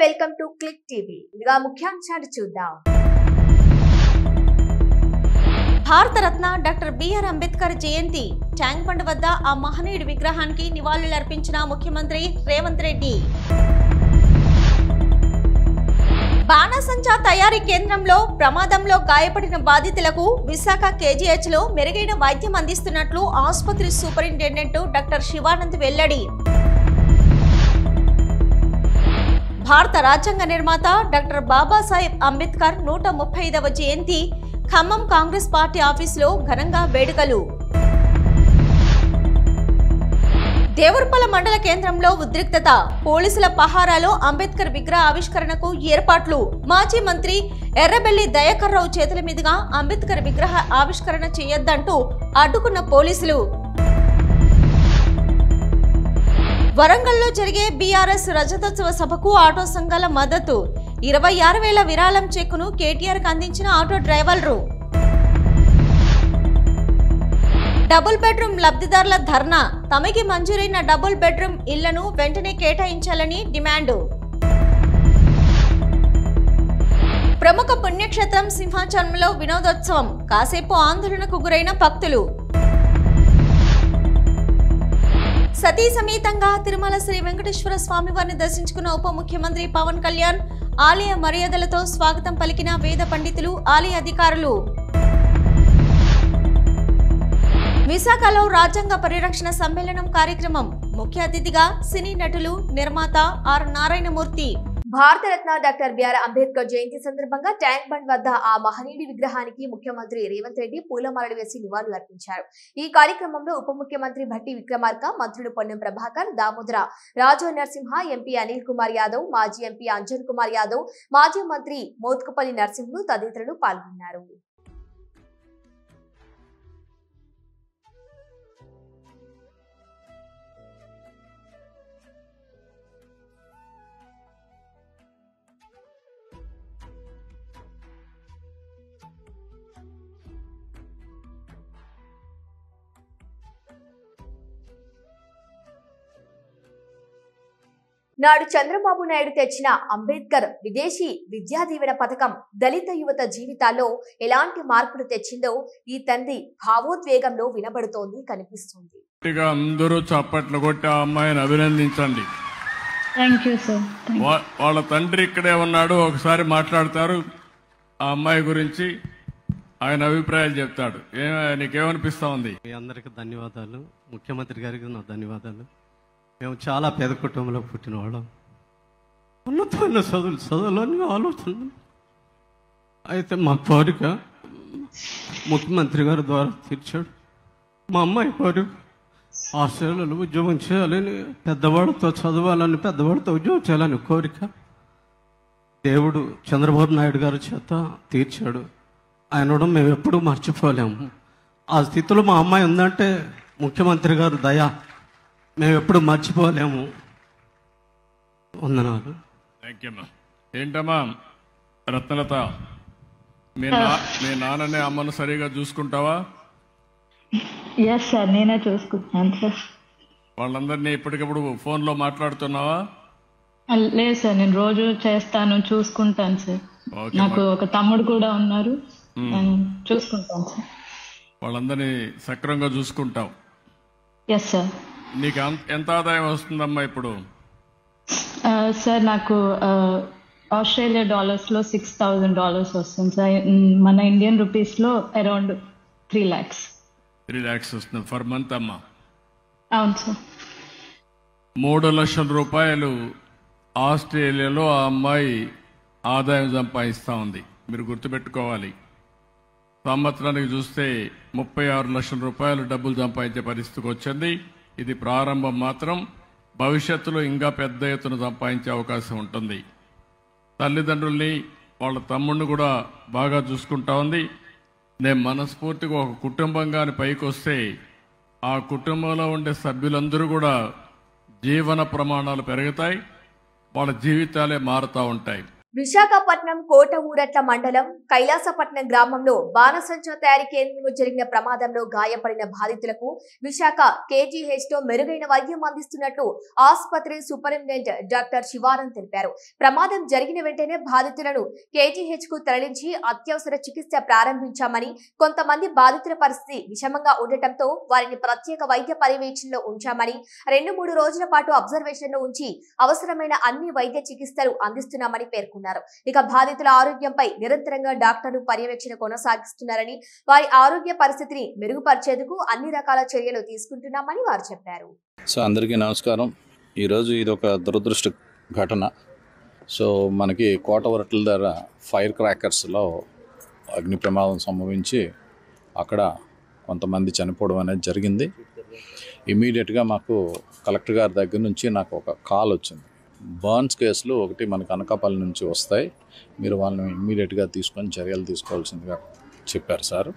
Welcome to click TV. ఇదిగా ముఖ్యాంశాలు చూద్దాం. భారతరత్న డాక్టర్ బిఆర్ అంబేద్కర్ జయంతి ట్యాంక్ బండ్ వద్ద ఆ మహనీయుడి విగ్రహానికి నివాళులర్పించిన ముఖ్యమంత్రి రేవంత్ రెడ్డి. బాణసంచా తయారీ కేంద్రంలో ప్రమాదంలో గాయపడిన బాధితులకు విశాఖ కేజీహెచ్ లో మెరుగైన వైద్యం అందిస్తున్నట్లు ఆసుపత్రి సూపరింటెండెంట్ డాక్టర్ శివానంద్ వెల్లడి. భారత రాజ్యాంగ నిర్మాత డాక్టర్ బాబాసాహెబ్ అంబేద్కర్ 135వ జయంతి ఖమ్మం కాంగ్రెస్ పార్టీ ఆఫీసులో ఘనంగా వేడుకలు. దేవరపల్ల మండల కేంద్రంలో ఉద్రిక్తత, పోలీసుల పహారాలో అంబేద్కర్ విగ్రహ ఆవిష్కరణకు ఏర్పాట్లు. మాజీ మంత్రి ఎర్రబెల్లి దయాకర్ రావు చేతుల మీదుగా అంబేద్కర్ విగ్రహ ఆవిష్కరణ చేయొద్దంటూ అడ్డుకున్న పోలీసులు. వరంగల్లో జరిగే బీఆర్ఎస్ రజతోత్సవ సభకు ఆటో సంఘాల మద్దతు. 26,000 విరాళం చెక్కును కేటీఆర్కు అందించిన ఆటో డ్రైవర్లు. డబుల్ బెడ్రూమ్ లబ్ధిదారుల ధర్నా, తమకి మంజూరైన డబుల్ బెడ్రూమ్ ఇళ్లను వెంటనే కేటాయించాలని డిమాండు. ప్రముఖ పుణ్యక్షేత్రం సింహాచలంలో వినోదోత్సవం, కాసేపు ఆందోళనకు గురైన భక్తులు. సతీ సమేతంగా తిరుమల శ్రీ వెంకటేశ్వర స్వామి వారిని దర్శించుకున్న ఉప ముఖ్యమంత్రి పవన్ కళ్యాణ్. ఆలయ మర్యాదలతో స్వాగతం పలికిన వేద పండితులు, ఆలయ అధికారులు. విశాఖలో రాజ్యాంగ పరిరక్షణ సమ్మేళనం కార్యక్రమం, ముఖ్య అతిథిగా సినీ నటులు, నిర్మాత R Narayanamurthy. Bharat Ratna doctor BR Ambedkar జయంతి సందర్భంగా ట్యాంక్ బండ్ వద్ద ఆ మహనీయుడి విగ్రహానికి ముఖ్యమంత్రి రేవంత్ రెడ్డి పూలమాలలు వేసి నివాళులు అర్పించారు. ఈ కార్యక్రమంలో ఉప ముఖ్యమంత్రి భట్టి విక్రమార్క, మంత్రులు పొన్నం ప్రభాకర్, దామోదర రాజు నరసింహ, ఎంపీ అనిల్ కుమార్ యాదవ్, మాజీ ఎంపీ అంజన్ కుమార్ యాదవ్, మాజీ మంత్రి మోత్కుపల్లి నరసింహులు తదితరులు పాల్గొన్నారు. నాడు చంద్రబాబు నాయుడు తెచ్చిన అంబేద్కర్ విదేశీ విద్యా దీవెన పథకం దళిత యువత జీవితాల్లో ఎలాంటి మార్పులు తెచ్చిందో ఈ తండ్రి భావోద్వేగంలో వినబడుతోంది, కనిపిస్తుంది. అందరూ చప్పట్లు కొట్టి ఆ అమ్మాయిని అభినందించండి. వాళ్ళ తండ్రి ఇక్కడే ఉన్నాడు, ఒకసారి మాట్లాడతారు. ఆ అమ్మాయి గురించి ఆయన అభిప్రాయాలు చెప్తాడు. నీకేమనిపిస్తా ఉంది? మీ అందరికి ధన్యవాదాలు. ముఖ్యమంత్రి గారికి నా ధన్యవాదాలు. మేము చాలా పేద కుటుంబంలో పుట్టిన వాళ్ళం. ఉన్నతమైన చదువులని ఆలోచన. అయితే మా కోరిక ముఖ్యమంత్రి గారి ద్వారా తీర్చాడు. మా అమ్మాయి కోరిక ఆస్ట్రేలియాలో ఉద్యోగం చేయాలని, పెద్దవాడితో చదవాలని, పెద్దవాడితో ఉద్యోగం చేయాలని కోరిక దేవుడు చంద్రబాబు నాయుడు గారి చేత తీర్చాడు. ఆయన మేము ఎప్పుడూ మర్చిపోలేము. ఆ స్థితిలో మా అమ్మాయి ఉందంటే ముఖ్యమంత్రి గారు దయ మేము ఎప్పుడు మర్చిపోలేము. వందనాలు. Thank you. ఏంటమ్మా రత్నలత, మీ నాన్ననే అమ్మను సరిగా చూసుకుంటావా? ఎస్ సార్, నేనే చూసుకుంటున్నాను సార్. వాళ్ళందరినీ ఇప్పటికప్పుడు ఫోన్లో మాట్లాడుతున్నావా? లేదు సార్, నేను రోజు చేస్తాను, చూసుకుంటాను సార్. నాకు ఒక తమ్ముడు కూడా ఉన్నారు, నేను చూసుకుంటాను సార్. వాళ్ళందరినీ సక్రమంగా చూసుకుంటావు? Yes sir. నీకు ఎంత ఆదాయం వస్తుందమ్మా ఇప్పుడు? సార్ నాకు ఆస్ట్రేలియా డాలర్స్లో $6,000 వస్తుంది సార్. మన ఇండియన్ రూపీస్లో అరౌండ్ 3 lakhs. 3 lakhs వస్తుంది ఫర్ మంత్ అమ్మా? అవును సార్. 3 లక్షల రూపాయలు ఆస్ట్రేలియాలో ఆ అమ్మాయి ఆదాయం సంపాదిస్తూ ఉంది. మీరు గుర్తుపెట్టుకోవాలి. సంవత్సరానికి చూస్తే 36 లక్షల రూపాయలు డబ్బులు సంపాదించే పరిస్థితికి వచ్చింది. ఇది ప్రారంభం మాత్రం. భవిష్యత్తులో ఇంకా పెద్ద ఎత్తున సంపాదించే అవకాశం ఉంటుంది. తల్లిదండ్రుల్ని, వాళ్ళ తమ్ముడిని కూడా బాగా చూసుకుంటా ఉంది. నేను మనస్ఫూర్తిగా ఒక కుటుంబంగాని పైకి వస్తే ఆ కుటుంబంలో ఉండే సభ్యులందరూ కూడా జీవన ప్రమాణాలు పెరుగుతాయి, వాళ్ళ జీవితాలే మారుతూ ఉంటాయి. విశాఖపట్నం కోట ఊరట్ల మండలం కైలాసపట్నం గ్రామంలో బాణసంచా తయారీ కేంద్రంలో జరిగిన ప్రమాదంలో గాయపడిన బాధితులకు విశాఖ KGH తో మెరుగైన వైద్యం అందిస్తున్నట్లు ఆసుపత్రి సూపరింటెండెంట్ డాక్టర్ శివానంద్ తెలిపారు. ప్రమాదం జరిగిన వెంటనే బాధితులను KGH కు తరలించి అత్యవసర చికిత్స ప్రారంభించామని, కొంతమంది బాధితుల పరిస్థితి విషమంగా ఉండటంతో వారిని ప్రత్యేక వైద్య పర్యవేక్షణలో ఉంచామని, 2-3 రోజుల పాటు అబ్జర్వేషన్ లో ఉంచి అవసరమైన అన్ని వైద్య చికిత్సలు అందిస్తున్నామని పేర్కొన్నారు. ఇక బాధితుల ఆరోగ్యంపై నిరంతరంగా డాక్టర్లు పర్యవేక్షణ కొనసాగిస్తున్నారని, వారి ఆరోగ్య పరిస్థితిని మెరుగుపరిచేందుకు అన్ని రకాల చర్యలు తీసుకుంటున్నామని వారు చెప్పారు. సో అందరికీ నమస్కారం. ఈరోజు ఇది ఒక దురదృష్ట ఘటన. సో మనకి కోట ఊరట్ల దగ్గర ఫైర్ క్రాకర్స్లో అగ్ని ప్రమాదం సంభవించి అక్కడ కొంతమంది చనిపోవడం అనేది జరిగింది. ఇమీడియట్గా మాకు కలెక్టర్ గారి దగ్గర నుంచి నాకు ఒక కాల్ వచ్చింది. బర్న్స్ కేసులు ఒకటి మనకు అనకాపల్లి నుంచి వస్తాయి, మీరు వాళ్ళని ఇమ్మీడియట్గా తీసుకొని చర్యలు తీసుకోవాల్సిందిగా చెప్పారు సార్.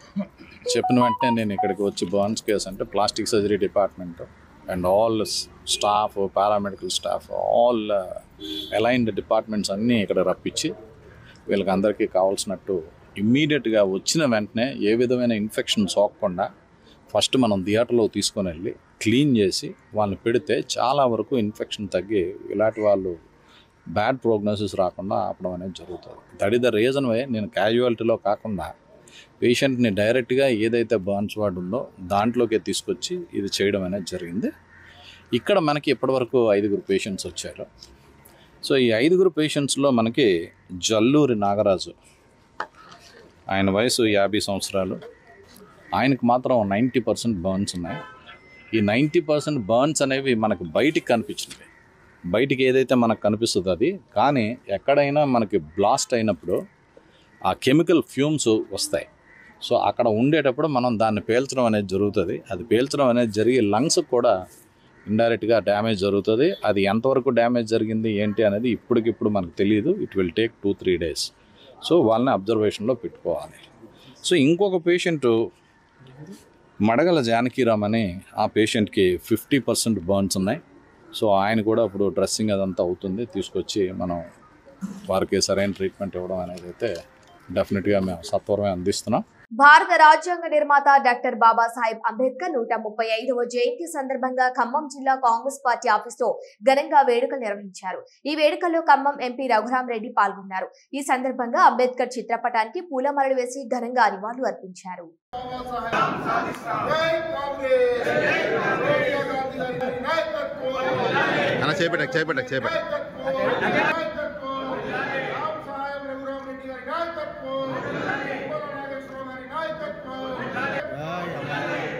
చెప్పిన వెంటనే నేను ఇక్కడికి వచ్చి బర్న్స్ కేసు అంటే plastic surgery department and all staff, paramedical staff, all aligned departments అన్నీ ఇక్కడ రప్పించి వీళ్ళకి అందరికీ కావాల్సినట్టు ఇమ్మీడియట్గా వచ్చిన వెంటనే ఏ విధమైన ఇన్ఫెక్షన్ సోకకుండా ఫస్ట్ మనం థియేటర్లో తీసుకొని వెళ్ళి క్లీన్ చేసి వాళ్ళని పెడితే చాలా వరకు ఇన్ఫెక్షన్ తగ్గి ఇలాంటి వాళ్ళు బ్యాడ్ ప్రోగ్నోసిస్ రాకుండా ఆపడం అనేది జరుగుతుంది. That is the reason why నేను క్యాజువాలిటీలో కాకుండా పేషెంట్ని డైరెక్ట్గా ఏదైతే బర్న్స్ వార్డ్ ఉందో దాంట్లోకి తీసుకొచ్చి ఇది చేయడం అనేది జరిగింది. ఇక్కడ మనకి ఇప్పటివరకు 5 పేషెంట్స్ వచ్చారు. సో ఈ 5 పేషెంట్స్లో మనకి జల్లూరి నాగరాజు, ఆయన వయసు 50 సంవత్సరాలు, ఆయనకు మాత్రం 90% బర్న్స్ ఉన్నాయి. ఈ 90% బర్న్స్ అనేవి మనకు బయటికి కనిపించినవి, బయటికి ఏదైతే మనకు కనిపిస్తుందో అది. కానీ ఎక్కడైనా మనకి బ్లాస్ట్ అయినప్పుడు ఆ కెమికల్ ఫ్యూమ్స్ వస్తాయి. సో అక్కడ ఉండేటప్పుడు మనం దాన్ని పేల్చడం అనేది జరుగుతుంది. అది పేల్చడం అనేది జరిగి లంగ్స్కి కూడా ఇండైరెక్ట్గా డ్యామేజ్ జరుగుతుంది. అది ఎంతవరకు డ్యామేజ్ జరిగింది ఏంటి అనేది ఇప్పటికిప్పుడు మనకు తెలియదు. It will take 2-3 days. So వాళ్ళని అబ్జర్వేషన్లో పెట్టుకోవాలి. సో ఇంకొక పేషెంటు మడగల జానకీరామ్ అని, ఆ పేషెంట్కి 50% బర్న్స్ ఉన్నాయి. సో ఆయన కూడా ఇప్పుడు డ్రెస్సింగ్ అదంతా అవుతుంది, తీసుకొచ్చి మనం వారికి సరైన ట్రీట్మెంట్ ఇవ్వడం అనేది అయితే డెఫినెట్గా మేము సత్వరమే అందిస్తున్నాం. భారత రాజ్యాంగ నిర్మాత డాక్టర్ బాబాసాహెబ్ అంబేద్కర్ 135వ జయంతి సందర్భంగా ఖమ్మం జిల్లా కాంగ్రెస్ పార్టీ ఆఫీసులో ఘనంగా వేడుకలు నిర్వహించారు. ఈ వేడుకల్లో ఖమ్మం ఎంపీ రఘురాం రెడ్డి పాల్గొన్నారు. ఈ సందర్భంగా అంబేద్కర్ చిత్రపటానికి పూలమాలలు వేసి ఘనంగా నివాళులు అర్పించారు.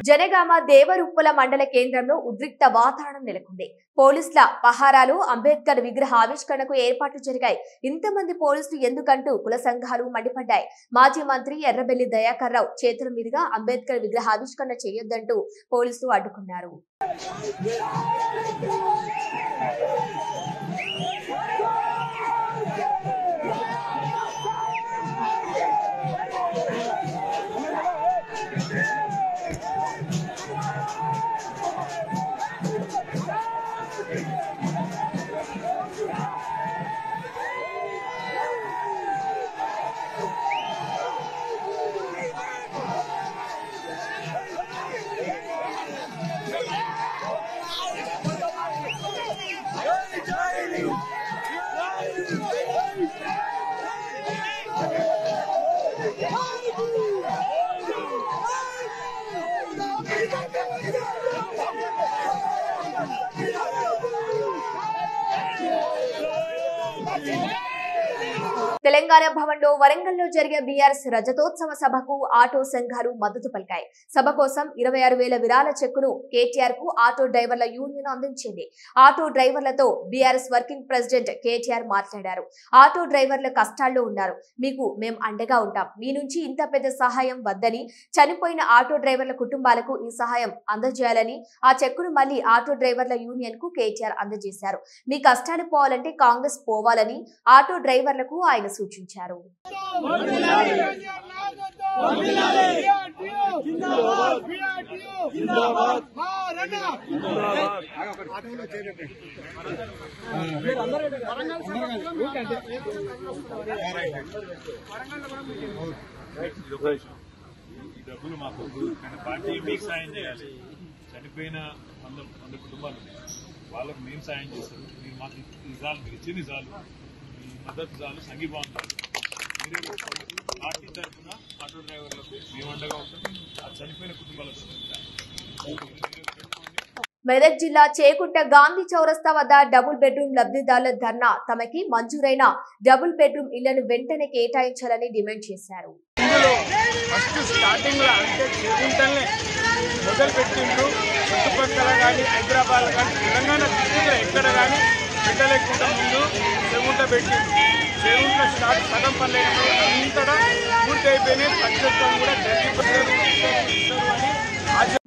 జనగామ దేవరుప్పల మండల కేంద్రంలో ఉద్రిక్త వాతావరణం నెలకొంది. పోలీసుల పహారాలు, అంబేద్కర్ విగ్రహ ఆవిష్కరణకు ఏర్పాట్లు జరిగాయి. ఇంతమంది పోలీసులు ఎందుకంటూ కుల సంఘాలు మండిపడ్డాయి. మాజీ మంత్రి ఎర్రబెల్లి దయాకర్ రావు చేతుల మీదుగా అంబేద్కర్ విగ్రహ ఆవిష్కరణ చేయొద్దంటూ పోలీసులు అడ్డుకున్నారు. తెలంగాణ భవన్లో వరంగల్లో జరిగే బీఆర్ఎస్ రజతోత్సవ సభకు ఆటో సంఘాలు మద్దతు పలికాయి. సభ కోసం 26,000 విరాళ చెక్కును కేటీఆర్ కు ఆటో డ్రైవర్ల యూనియన్ అందించింది. ఆటో డ్రైవర్లతో బీఆర్ఎస్ వర్కింగ్ ప్రెసిడెంట్ కేటీఆర్ మాట్లాడారు. ఆటో డ్రైవర్ల కష్టాల్లో ఉన్నారు, మీకు మేం అండగా ఉంటాం, మీ నుంచి ఇంత పెద్ద సహాయం వద్దని, చనిపోయిన ఆటో డ్రైవర్ల కుటుంబాలకు ఈ సహాయం అందజేయాలని, ఆ చెక్కును మళ్లీ ఆటో డ్రైవర్ల యూనియన్ కు కేటీఆర్ అందజేశారు. మీ కష్టాలు పోవాలంటే కాంగ్రెస్ పోవాలని ఆటో డ్రైవర్లకు ఆయన సూచించారు. డబ్బులు మాకు పార్టీ మీకు సాయం చేయాలి. చనిపోయిన 100 కుటుంబాలు వాళ్ళకు మేము సాయం చేస్తాం. మీరు మాకు నిజాలు, మీరు ఇచ్చిన నిజాలు, మీ మద్దతు చాలు, సంఘీభావం చాలు. మీరే పార్టీ తరఫున ఆటో డ్రైవర్లకు మేము అండగా ఉంటాం. ఆ చనిపోయిన కుటుంబాలకు మెదక్ జిల్లా చేకుంట గాంధీ చౌరస్తా వద్ద డబుల్ బెడ్రూమ్ లబ్ధిదారుల ధర్నా తమకి మంజూరైన డబుల్ బెడ్రూమ్ ఇళ్లను వెంటనే కేటాయించాలని డిమాండ్ చేశారు. మొదలుపెట్టిండ్రు చుట్టుపక్కల కానీ హైదరాబాద్ కానీ తెలంగాణ డిస్ట్రిక్ట్లో ఎక్కడ కానీ పెట్టలేకుండా ముందు చెగుంట పెట్టిండ్రు. చెగుంట స్టార్ట్ సగం పనులు అంతటా పూర్తి అయిపోయినాయి. ప్రత్యేకం కూడా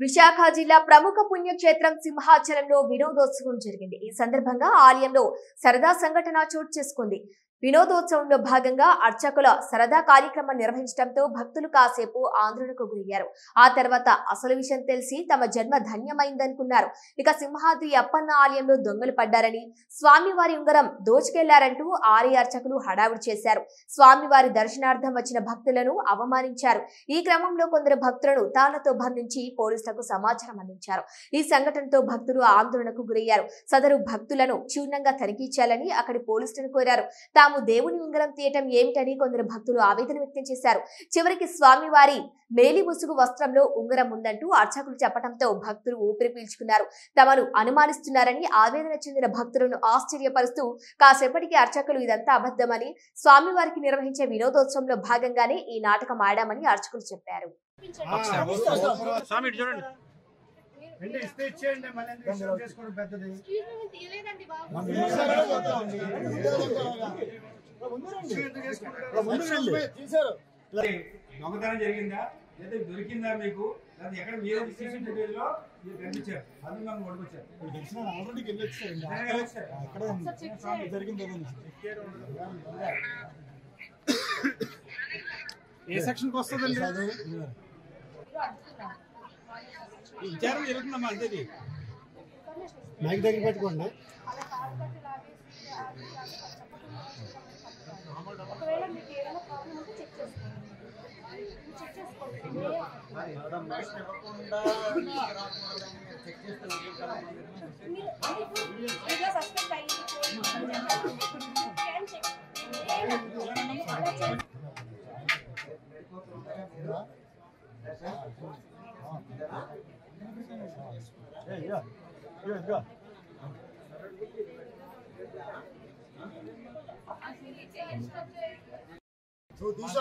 విశాఖ జిల్లా ప్రముఖ పుణ్యక్షేత్రం సింహాచలంలో వినోదోత్సవం జరిగింది. ఈ సందర్భంగా ఆలయంలో సరదా సంఘటన చోటు చేసుకుంది. వినోదోత్సవంలో భాగంగా అర్చకుల సరదా కార్యక్రమం నిర్వహించడంతో భక్తులు కాసేపు ఆందోళనకు గురయ్యారు. ఆ తర్వాత అసలు విషయం తెలిసి తమ జన్మ ధన్యమైందనుకున్నారు. ఇక సింహాద్రి అప్పన్న ఆలయంలో దొంగలు పడ్డారని, స్వామివారి ఉంగరం దోచుకెళ్లారంటూ ఆలయ అర్చకులు హడావుడి చేశారు. స్వామివారి దర్శనార్థం వచ్చిన భక్తులను అవమానించారు. ఈ క్రమంలో కొందరు భక్తులను తాళ్లతో బంధించి పోలీసులకు సమాచారం అందించారు. ఈ సంఘటనతో భక్తులు ఆందోళనకు గురయ్యారు. సదరు భక్తులను క్షుణ్ణంగా తనిఖీ చేయాలని అక్కడి పోలీసులను కోరారు. తాము దేవుని ఉంగరం తీయటం ఏమిటని కొందరు భక్తులు ఆవేదన వ్యక్తం చేశారు. చివరికి స్వామివారి మేలి ముసుగు వస్త్రంలో ఉంగరం ఉందంటూ అర్చకులు చెప్పడంతో భక్తులు ఊపిరి పీల్చుకున్నారు. తమను అనుమానిస్తున్నారని ఆవేదన చెందిన భక్తులను ఆశ్చర్యపరుస్తూ కాసేపటికి అర్చకులు ఇదంతా అబద్ధమని, స్వామివారికి నిర్వహించే వినోదోత్సవంలో భాగంగానే ఈ నాటకం ఆడామని అర్చకులు చెప్పారు. దొంగతనం జరిగిందా లేదా దొరికిందా మీకు? ఎక్కడ మీరు సీసీటీవీలో కనిపించారు? అది మనం పడుకొచ్చారు. ఏ సెక్షన్కి వస్తుందండి? విచారణ జరుగుతుందమ్మా, అంతేది. మైక్ దగ్గర పెట్టుకోండి.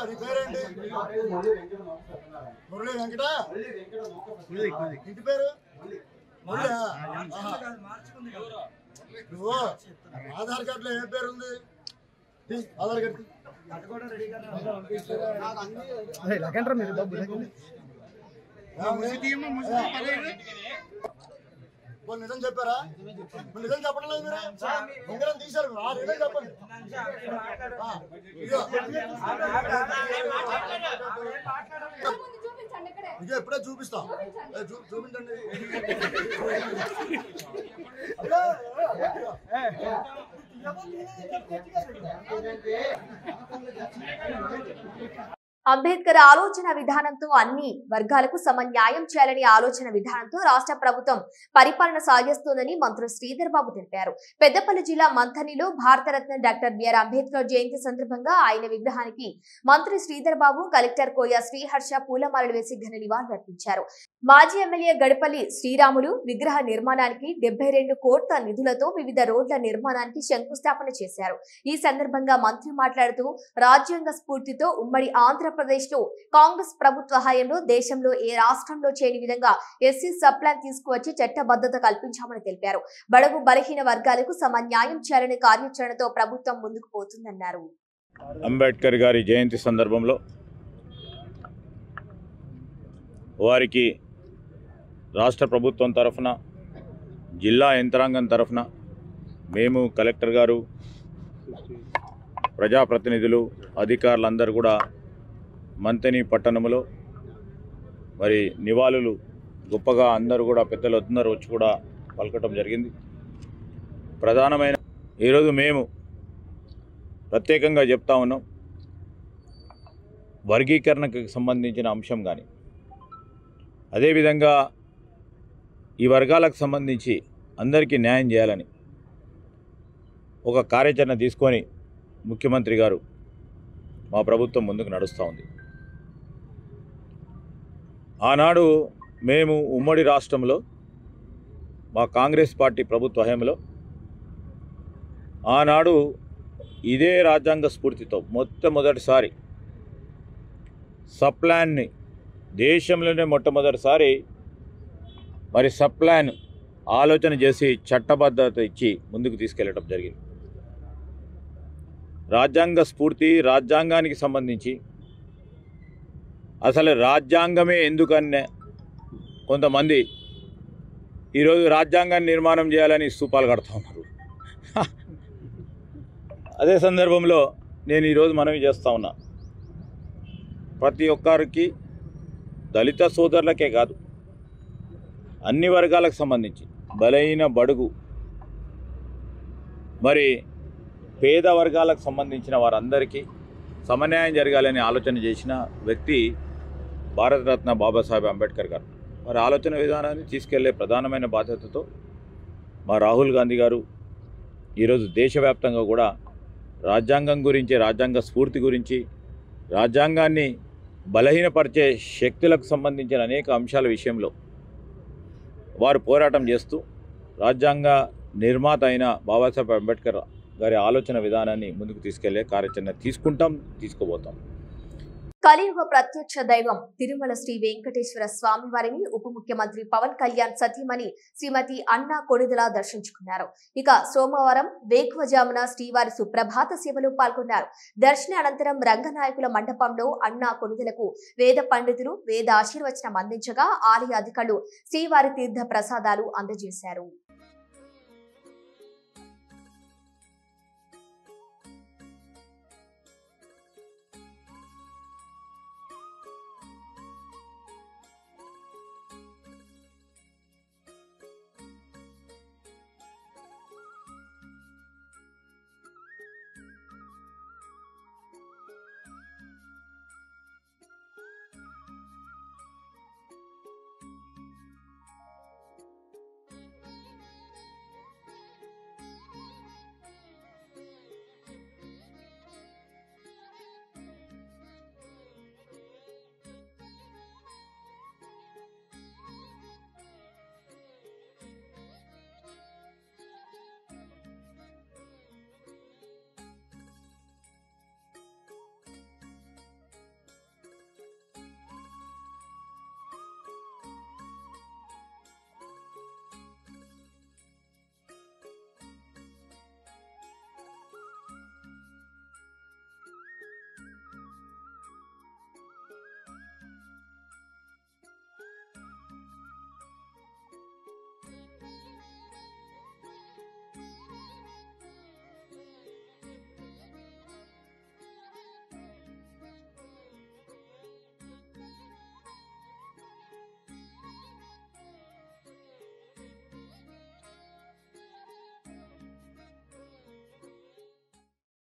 నీ పేరేంటి? మురళీ వెంకట. ఇంటి పేరు? నువ్వు ఆధార్ కార్డులో ఏ పేరు ఉంది? ఆధార్ కార్డు నిజం చెప్పారా? నిజం చెప్పడం లేదు. మీరు ఉంగరం తీశారు. నిజం చెప్పండి. ఇక ఎప్పుడే చూపిస్తాం. చూపించండి. అంబేద్కర్ ఆలోచన విధానంతో అన్ని వర్గాలకు సమన్యాయం చేయాలని ఆలోచన విధానంతో రాష్ట్ర ప్రభుత్వం పరిపాలన సాగిస్తోందని మంత్రి శ్రీధర్ బాబు తెలిపారు. పెద్దపల్లి జిల్లా మంథనిలో భారతరత్న డాక్టర్ బిఆర్ అంబేద్కర్ జయంతి సందర్భంగా ఆయన విగ్రహానికి మంత్రి శ్రీధర్ బాబు, కలెక్టర్ కోయ శ్రీహర్ష పూలమాలలు వేసి ఘన నివాళులర్పించారు. మాజీ ఎమ్మెల్యే గడపల్లి శ్రీరాములు విగ్రహ నిర్మాణానికి 72 కోట్ల నిధులతో వివిధ రోడ్ల నిర్మాణానికి శంకుస్థాపన చేశారు. ఈ సందర్భంగా మంత్రి మాట్లాడుతూ రాజ్యాంగ స్ఫూర్తితో ఉమ్మడి ఆంధ్రప్రదేశ్ లో కాంగ్రెస్ ప్రభుత్వ హయాంలో దేశంలో ఏ రాష్ట్రంలో చేయని విధంగా ఎస్సీ సబ్ ప్లాన్ తీసుకువచ్చి చట్టబద్ధత కల్పించామని తెలిపారు. బడుగు బలహీన వర్గాలకు సమన్యాయం చేయాలనే కార్యాచరణతో ప్రభుత్వం ముందుకు పోతుందన్నారు. అంబేద్కర్ గారి జయంతి సందర్భంలో వారికి రాష్ట్ర ప్రభుత్వం తరఫున, జిల్లా యంత్రాంగం తరఫున మేము, కలెక్టర్ గారు, ప్రజాప్రతినిధులు, అధికారులందరూ కూడా మంథని పట్టణంలో మరి నివాళులు గొప్పగా అందరూ కూడా పెద్దలు అందరూ వచ్చి కూడా పలకటం జరిగింది. ప్రధానమైన ఈరోజు మేము ప్రత్యేకంగా చెప్తా ఉన్నాం, వర్గీకరణకు సంబంధించిన అంశం కానీ అదేవిధంగా ఈ వర్గాలకు సంబంధించి అందరికీ న్యాయం చేయాలని ఒక కార్యాచరణ తీసుకొని ముఖ్యమంత్రి గారు మా ప్రభుత్వం ముందుకు నడుస్తూ ఉంది. ఆనాడు మేము ఉమ్మడి రాష్ట్రంలో మా కాంగ్రెస్ పార్టీ ప్రభుత్వ హయాంలో ఆనాడు ఇదే రాజ్యాంగ స్ఫూర్తితో మొట్టమొదటిసారి సప్లాన్ని దేశంలోనే మొట్టమొదటిసారి మరి సప్లాన్ ఆలోచన చేసి చట్టబద్ధత ఇచ్చి ముందుకు తీసుకెళ్ళటం జరిగింది. రాజ్యాంగ స్ఫూర్తి, రాజ్యాంగానికి సంబంధించి అసలు రాజ్యాంగమే ఎందుకనే కొంతమంది ఈరోజు రాజ్యాంగాన్ని నిర్మాణం చేయాలని స్తూపాలు కడుతూ ఉన్నారు. అదే సందర్భంలో నేను ఈరోజు మనవి చేస్తూ ఉన్నా, ప్రతి ఒక్కరికి దళిత సోదరులకే కాదు అన్ని వర్గాలకు సంబంధించి బలైన బడుగు మరి పేద వర్గాలకు సంబంధించిన వారందరికీ సమన్యాయం జరగాలని ఆలోచన చేసిన వ్యక్తి భారతరత్న బాబాసాహెబ్ అంబేద్కర్ గారు. మరి ఆలోచన విధానాన్ని తీసుకెళ్లే ప్రధానమైన బాధ్యతతో మా రాహుల్ గాంధీ గారు ఈరోజు దేశవ్యాప్తంగా కూడా రాజ్యాంగం గురించి, రాజ్యాంగ స్ఫూర్తి గురించి, రాజ్యాంగాన్ని బలహీనపరిచే శక్తులకు సంబంధించిన అనేక అంశాల విషయంలో వారు పోరాటం చేస్తూ రాజ్యాంగ నిర్మాత అయిన బాబాసాహెబ్ అంబేద్కర్ గారి ఆలోచన విధానాన్ని ముందుకు తీసుకెళ్లే కార్యాచరణ తీసుకోబోతాం. కలియుగ ప్రత్యక్ష దైవం తిరుమల శ్రీ వెంకటేశ్వర స్వామి వారిని ఉప ముఖ్యమంత్రి పవన్ కళ్యాణ్ సతీమణి శ్రీమతి అన్నా కొణిదెల దర్శించుకున్నారు. ఇక సోమవారం వేకువజామున శ్రీవారి సుప్రభాత సేవలో పాల్గొన్నారు. దర్శన అనంతరం రంగనాయకుల మండపంలో అన్నా కొణిదెలకు వేద పండితులు వేద ఆశీర్వచనం అందించగా ఆలయ అధికారులు శ్రీవారి తీర్థ ప్రసాదాలు అందజేశారు.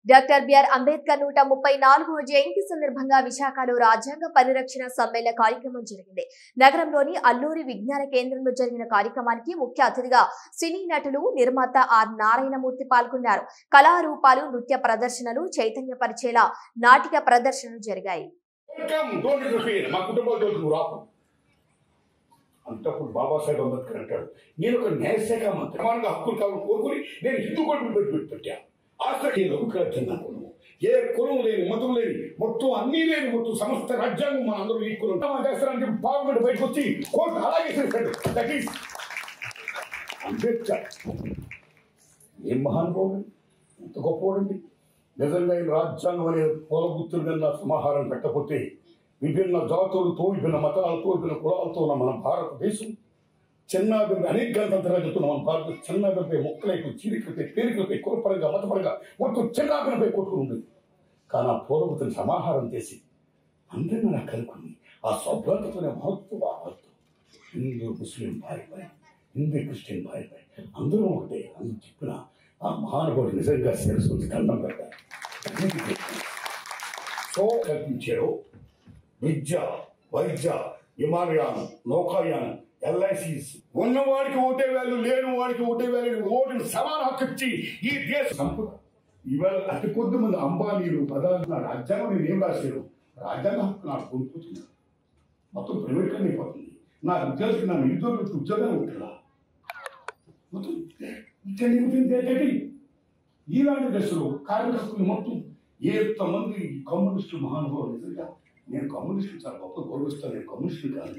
డాక్టర్ బిఆర్ అంబేద్కర్ 134వ జయంతి సందర్భంగా విశాఖలో రాజ్యాంగ పరిరక్షణ సమ్మేళన కార్యక్రమం జరిగింది. నగరంలోని అల్లూరి విజ్ఞాన కేంద్రంలో జరిగిన కార్యక్రమానికి ముఖ్య అతిథిగా సినీ నటులు, నిర్మాత ఆర్ నారాయణమూర్తి పాల్గొన్నారు. కళారూపాలు, నృత్య ప్రదర్శనలు, చైతన్యపరిచేలా నాటిక ప్రదర్శనలు జరిగాయి. అంతప్పుడు బాబాసాహెబ్ అంబేద్కర్ అంటాడు, నేను ఒక న్యాయశాఖ మంత్రి, సమానంగా హక్కులు కావాలని కోరుకుని నేను హిందూ కోర్టును పెట్టా. ఏ కులం లేని, మతం లేని, మొత్తం అన్నీ లేని, మొత్తం సమస్త రాజ్యాంగం మన అందరూ ఈ కులం చేస్తారని పార్లమెంట్ బయటకు వచ్చి కోర్టు అలాగే చేశాడు. That is Ambedkar. ఏం మహానుభావుడు, ఎంత గొప్పవాడండి. నిజంగా ఈ రాజ్యాంగం అనే పూలగుత్తుల మీద సమాహారం పెట్టకపోతే విభిన్న జాతులతో, విభిన్న మతాలతో, విభిన్న కులాలతో ఉన్న మన భారతదేశం చిన్నాభివృద్ధి అనేక గణతంత్రాలు చెప్తున్న మన భారతదేశం చిన్నాభివృద్ధి మొక్కలైపు, చీరికలపై, పేరికలపై, కులపరంగా, మతపరంగా మొత్తం చిన్నాభివృద్ధిపై కొట్టుకుని ఉంది. కానీ ఆ పూలగుత్తుని సమాహారం చేసి అందరినీ నాకు కలుపుకుంది. ఆ సౌభ్రతతోనే మహత్వం. హిందూ ముస్లిం భాయ్ భాయ్, హిందూ క్రిస్టియన్ భాయ్ భాయ్, అందరూ ఒకటే అని చెప్పిన ఆ మహానుభావుడు నిజంగా శిరస్సు దండం పెట్టారు. సో కల్పించారు. విద్య, వైద్య, విమానయానం, నౌకాయానం, LICs ఉన్నవాడికి ఓటే వాల్యూ, లేని వాడికి ఓటే వాల్యూ, ఓటుని సమాన హక్కు ఇచ్చి ఈ దేశ సంపద. ఇవాళ అతి కొద్ది మంది అంబానీలు ప్రధాన రాజ్యాంగం నేను ఏం రాశారు, రాజ్యాంగ హక్కు నాకు కొనుక్కుంటున్నాను. మొత్తం ప్రైవేట్గానే అయిపోతుంది. నా విద్యార్థి నా నిరుద్యోగులకు ఉద్యోగాలు ఉంటుందా? మొత్తం ఈలాంటి దశలో కార్మిక హక్కులు మొత్తం ఎంతమంది కమ్యూనిస్టు మహానుభావులు. నిజంగా నేను కమ్యూనిస్టులు చాలా గొప్ప గౌరవిస్తాను. నేను కమ్యూనిస్టులు కాదు,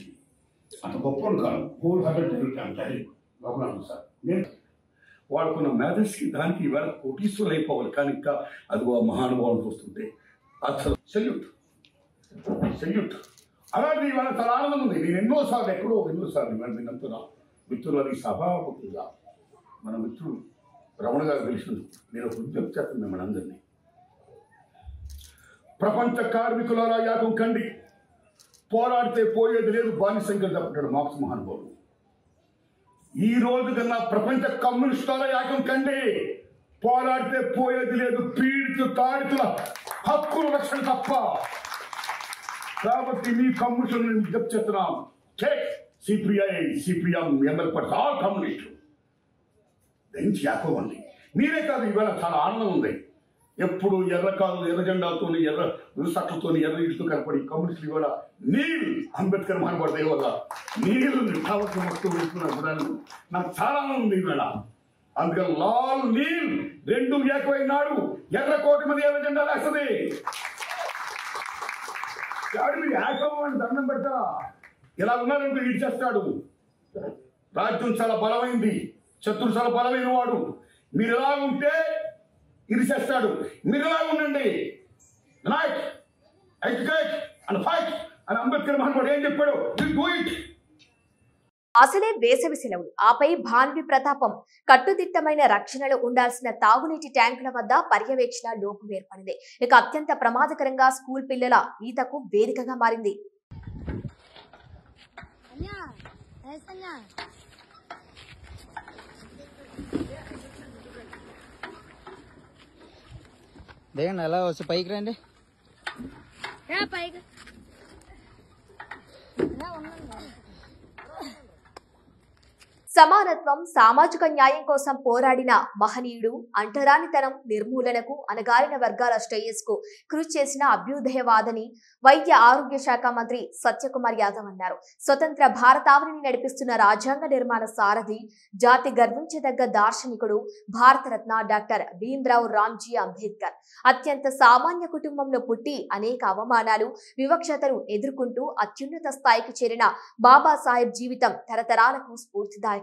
అంత గొప్పలు కాదు. హోల్ హార్టెడ్ అంటారు లోపల సార్. నేను వాళ్ళకున్న మేధస్కి దానికి ఇవాళ కోటీశ్వరులు అయిపోవాలి. కానీ ఇంకా అది మహానుభావులు చూస్తుంటే అసలు సెల్యూట్. అలాంటి ఇవాళ చాలా ఆనందం ఉంది. నేను ఎన్నోసార్లు ఇవాళ నేను అంటున్నా మిత్రులని సభాపతిగా మన మిత్రుడు రమణ గారు తెలిసినందుకు నేను విజ్ఞప్తి చేస్తాను మిమ్మల్ని అందరినీ. ప్రపంచ కార్మికులారా యాగం కండి, పోరాడితే పోయేది లేదు, బానిసంగా చెప్పాడు మార్క్స్ మహానుభావుడు. ఈ రోజు కన్నా ప్రపంచ కమ్యూనిస్టుల యాగం కండి, పోరాడితే పోయేది లేదు, తాడితుల హక్కుల రక్షణ తప్ప. కాబట్టి మీ కమ్యూనిస్టులను విజ్ఞప్తి చేస్తున్నాం. సిపిఐ, సిపిఎం, ఎంఎల్ ఆల్ కమ్యూనిస్టులు దయించి యాకోవండి. మీరే కాదు, ఇవాళ చాలా ఆనందం ఉంది. ఎప్పుడు ఎర్ర జెండాలతో, ఎర్ర రుసట్లతో, ఎర్ర ఇటుతో కనపడి కమ్యూనిస్టులు ఇవాళ నీల్ అంబేద్కర్ మహానుభావుడు దయ వల్ల నీళ్ళు కావలసిన వస్తువు వెళ్తున్నారు. నాకు చాలా ఆనందం ఉంది ఇవాళ. అందుకని లాల్ నీల్ రెండు ఏకమైనాడు, ఎర్రకోటి మీద ఎర్ర జెండా వేస్తుంది. మీరు ఏకమని దండం పెడతా. ఇలా ఉన్నారంటే ఇడిచేస్తాడు. రాజ్యం చాలా బలమైంది, శత్రువు చాలా బలమైన వాడు. మీరు ఎలా ఉంటే ఇరిచేస్తాడు. మీరు ఎలా ఉండండి, యునైట్, ఎడ్యుకేట్ అండ్ ఫైట్ అని అంబేద్కర్ మహానుభావుడు ఏం చెప్పాడు? Do it. అసలే వేసవి సెలవులు, ఆపై భాన్వి ప్రతాపం. కట్టుదిట్టమైన రక్షణలో ఉండాల్సిన తాగునీటి ట్యాంకుల వద్ద పర్యవేక్షణ లోపం ఏర్పడింది. ఇక అత్యంత ప్రమాదకరంగా స్కూల్ పిల్లల ఈతకు వేదికగా మారింది. దేగండి అలా వచ్చి పైకి రండి. సమానత్వం, సామాజిక న్యాయం కోసం పోరాడిన మహనీయుడు, అంటరానితనం నిర్మూలనకు, అణగారిన వర్గాల శ్రేయస్కు కృషి చేసిన అభ్యుదయవాదని వైద్య ఆరోగ్య శాఖ మంత్రి సత్యకుమార్ యాదవ్ అన్నారు. స్వతంత్ర భారతావనిని నడిపిస్తున్న రాజ్యాంగ నిర్మాణ సారథి, జాతి గర్వించదగ్గ దార్శనికుడు, భారతరత్న డాక్టర్ భీమ్రావ్ రామ్జీ అంబేద్కర్ అత్యంత సామాన్య కుటుంబంలో పుట్టి అనేక అవమానాలు, వివక్షతలు ఎదుర్కొంటూ అత్యున్నత స్థాయికి చేరిన బాబాసాహెబ్ జీవితం తరతరాలకు స్ఫూర్తిదాయకం.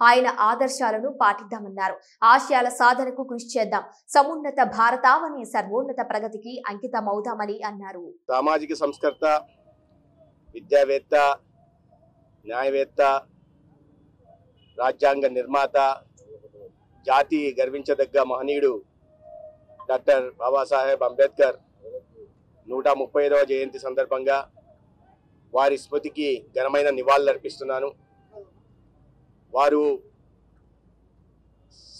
ఆయన ఆదర్శాలను పాటిద్దామన్నారు. ఆశయాల సాధనకు కృషి చేద్దాం. సమున్నత భారతావని సర్వోన్నత ప్రగతికి అంకితమవుదామని అన్నారు. సామాజిక సంస్కర్త, విద్యావేత్త, న్యాయవేత్త, రాజ్యాంగ నిర్మాత, జాతి గర్వించదగ్గ మహనీయుడు డాక్టర్ బాబాసాహెబ్ అంబేద్కర్ 135వ జయంతి సందర్భంగా వారి స్మృతికి ఘనమైన నివాళులర్పిస్తున్నాను. వారు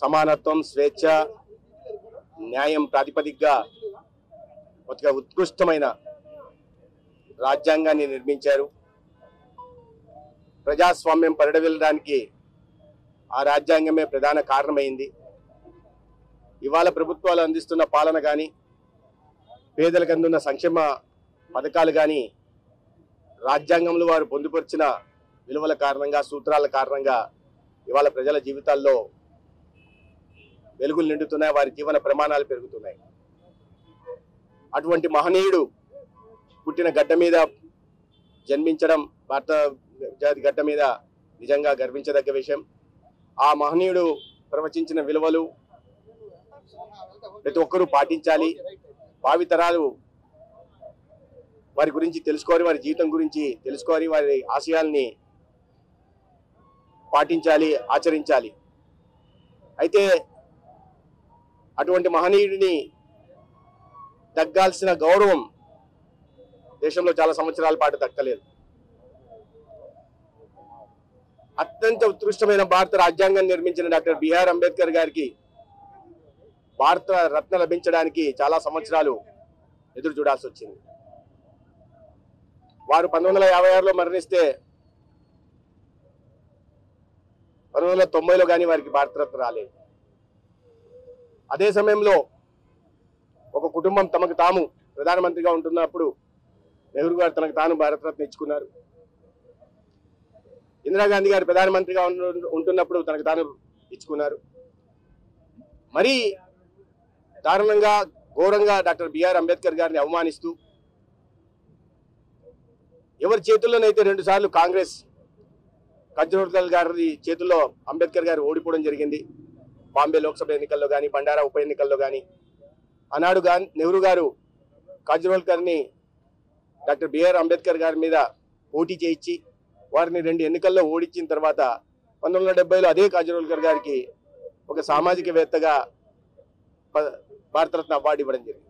సమానత్వం, స్వేచ్ఛ, న్యాయం ప్రాతిపదికగా ఒక ఉత్కృష్టమైన రాజ్యాంగాన్ని నిర్మించారు. ప్రజాస్వామ్యం పరిడవిల్లడానికి ఆ రాజ్యాంగమే ప్రధాన కారణమైంది. ఇవాళ ప్రభుత్వాలు అందిస్తున్న పాలన కానీ, పేదలకు అందున్న సంక్షేమ పథకాలు కానీ రాజ్యాంగంలో వారు పొందుపరిచిన విలువల కారణంగా, సూత్రాల కారణంగా ఇవాళ ప్రజల జీవితాల్లో వెలుగులు నిండుతున్నాయి, వారి జీవన ప్రమాణాలు పెరుగుతున్నాయి. అటువంటి మహనీయుడు పుట్టిన గడ్డ మీద జన్మించడం భారత జాతి గడ్డ మీద నిజంగా గర్వించదగ్గ విషయం. ఆ మహనీయుడు ప్రవచించిన విలువలు ప్రతి ఒక్కరూ పాటించాలి. భావితరాలు వారి గురించి తెలుసుకోవాలి, వారి జీవితం గురించి తెలుసుకోవాలి, వారి ఆశయాల్ని పాటించాలి, ఆచరించాలి. అయితే అటువంటి మహనీయుడిని తగ్గాల్సిన గౌరవం దేశంలో చాలా సంవత్సరాల పాటు దక్కలేదు. అత్యంత ఉత్కృష్టమైన భారత రాజ్యాంగం నిర్మించిన డాక్టర్ బిఆర్ అంబేద్కర్ గారికి భారత రత్న లభించడానికి చాలా సంవత్సరాలు ఎదురు చూడాల్సి వచ్చింది. వారు 1956లో మరణిస్తే 1990లో కానీ వారికి భారతరత్న రాలేదు. అదే సమయంలో ఒక కుటుంబం తమకు తాము ప్రధానమంత్రిగా ఉంటున్నప్పుడు నెహ్రూ గారు తనకు తాను భారతరత్న ఇచ్చుకున్నారు. ఇందిరాగాంధీ గారు ప్రధానమంత్రిగా ఉంటున్నప్పుడు తనకు తాను ఇచ్చుకున్నారు. మరీ దారుణంగా ఘోరంగా డాక్టర్ బిఆర్ అంబేద్కర్ గారిని అవమానిస్తూ ఎవరి చేతుల్లోనైతే 2 సార్లు కాంగ్రెస్ కజ్రోల్కర్ గారి చేతుల్లో అంబేద్కర్ గారు ఓడిపోవడం జరిగింది. బాంబే లోక్సభ ఎన్నికల్లో కానీ బండారా ఉప ఎన్నికల్లో కానీ ఆనాడు నెహ్రూ గారు కజ్రోల్కర్ని డాక్టర్ బిఆర్ అంబేద్కర్ గారి మీద పోటీ చేయించి వారిని 2 ఎన్నికల్లో ఓడించిన తర్వాత 1970లో అదే కజ్రోల్కర్ గారికి ఒక సామాజికవేత్తగా భారతరత్న అవార్డు ఇవ్వడం జరిగింది.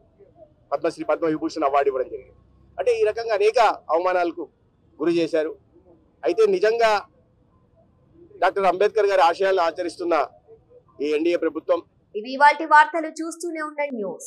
పద్మశ్రీ పద్మవిభూషణ్ అవార్డు ఇవ్వడం జరిగింది. అంటే ఈ రకంగా అనేక అవమానాలకు గురి చేశారు. అయితే నిజంగా డాక్టర్ అంబేద్కర్ గారి ఆశయాలను ఆచరిస్తున్న ఈ ఎన్డీఏ ప్రభుత్వం ఇవి ఇవాల్టి వార్తలు. చూస్తూనే ఉండండి న్యూస్.